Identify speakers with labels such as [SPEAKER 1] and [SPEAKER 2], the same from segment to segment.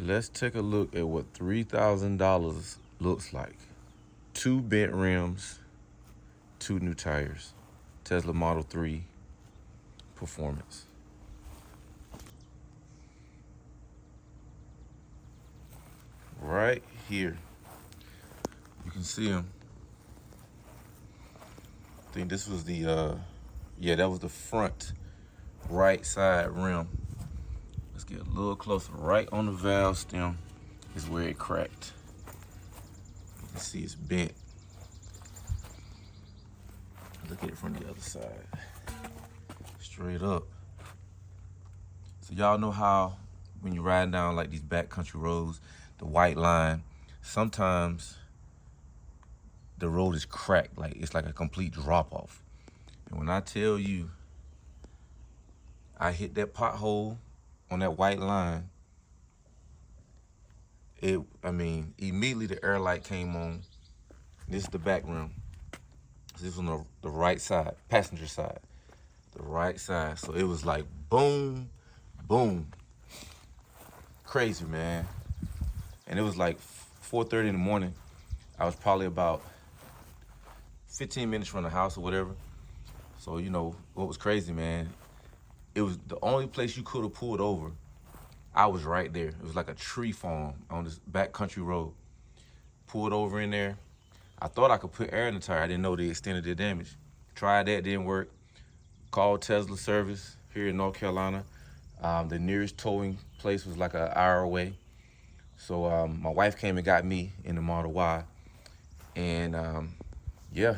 [SPEAKER 1] let's take a look at what $3,000 looks like. 2 bent rims, 2 new tires. Tesla Model 3 Performance. Right here, you can see them. I think this was the, yeah, that was the front right side rim. Let's get a little closer. Right on the valve stem is where it cracked. You can see it's bent. Look at it from the other side. Straight up. So y'all know how when you're riding down like these backcountry roads, the white line, sometimes the road is cracked, like it's like a complete drop off. And when I tell you, I hit that pothole on that white line, immediately the air light came on. This is the back rim. This was on the right side, passenger side, the right side. So it was like boom, boom. Crazy, man. And it was like 4:30 in the morning. I was probably about 15 minutes from the house or whatever. So, you know, what was crazy, man, it was the only place you could have pulled over. I was right there. It was like a tree farm on this backcountry road. Pulled over in there. I thought I could put air in the tire. I didn't know the extent of the damage. Tried that, didn't work. Called Tesla service here in North Carolina. The nearest towing place was like an hour away. So my wife came and got me in the Model Y. And yeah,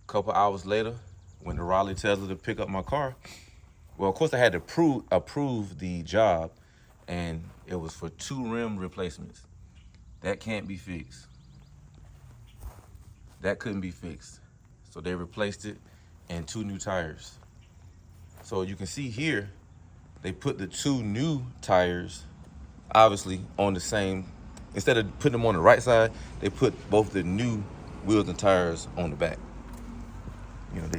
[SPEAKER 1] a couple hours later, went to Raleigh Tesla to pick up my car. Well, of course I had to approve the job, and it was for 2 rim replacements. That can't be fixed. That couldn't be fixed. So they replaced it and 2 new tires. So you can see here, they put the 2 new tires obviously on the same, instead of putting them on the right side, they put both the new wheels and tires on the back. You know,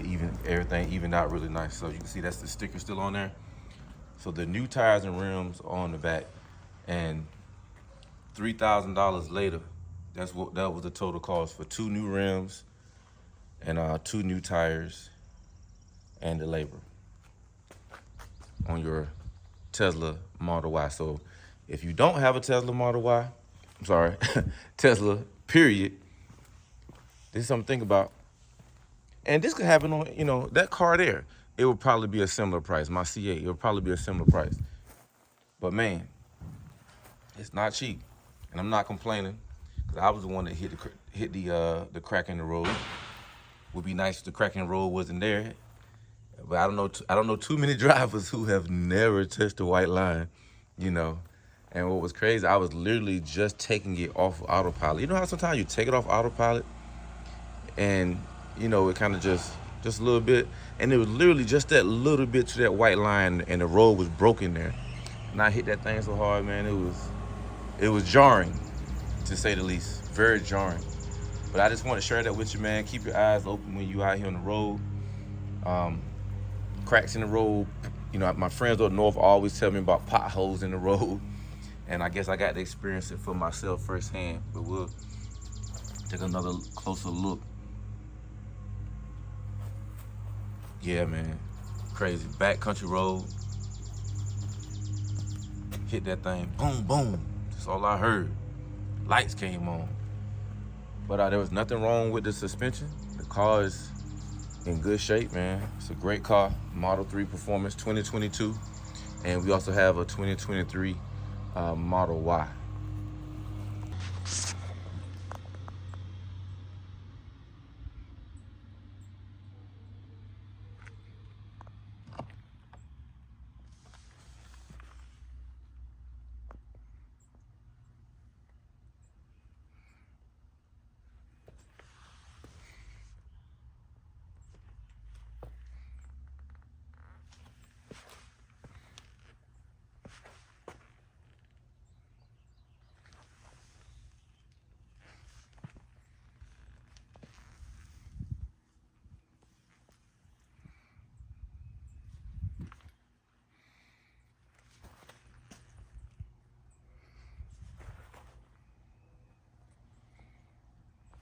[SPEAKER 1] everything evened out really nice. So you can see that's the sticker still on there. So the new tires and rims are on the back, and $3,000 later, that was the total cost for 2 new rims and 2 new tires and the labor on your Tesla Model Y. So if you don't have a Tesla Model Y, I'm sorry, Tesla, period, this is something to think about. And this could happen on, you know, that car there. It would probably be a similar price. My C8, it would probably be a similar price. But man, it's not cheap. And I'm not complaining, because I was the one that hit the crack in the road. Would be nice if the crack in the road wasn't there. But I don't know too many drivers who have never touched the white line, you know. And what was crazy, I was literally just taking it off autopilot. You know how sometimes you take it off autopilot and, you know, it kind of just a little bit, and it was literally just that little bit to that white line, and the road was broken there. And I hit that thing so hard, man, it was jarring, to say the least. Very jarring. But I just want to share that with you, man. Keep your eyes open when you out here on the road. Cracks in the road. You know, my friends up north always tell me about potholes in the road. And I guess I got to experience it for myself firsthand. But we'll take another closer look. Yeah, man. Crazy. Backcountry road. Hit that thing. Boom, boom. That's all I heard. Lights came on. But there was nothing wrong with the suspension. The car is in good shape, man. It's a great car. Model 3 Performance 2022. And we also have a 2023 Model Y.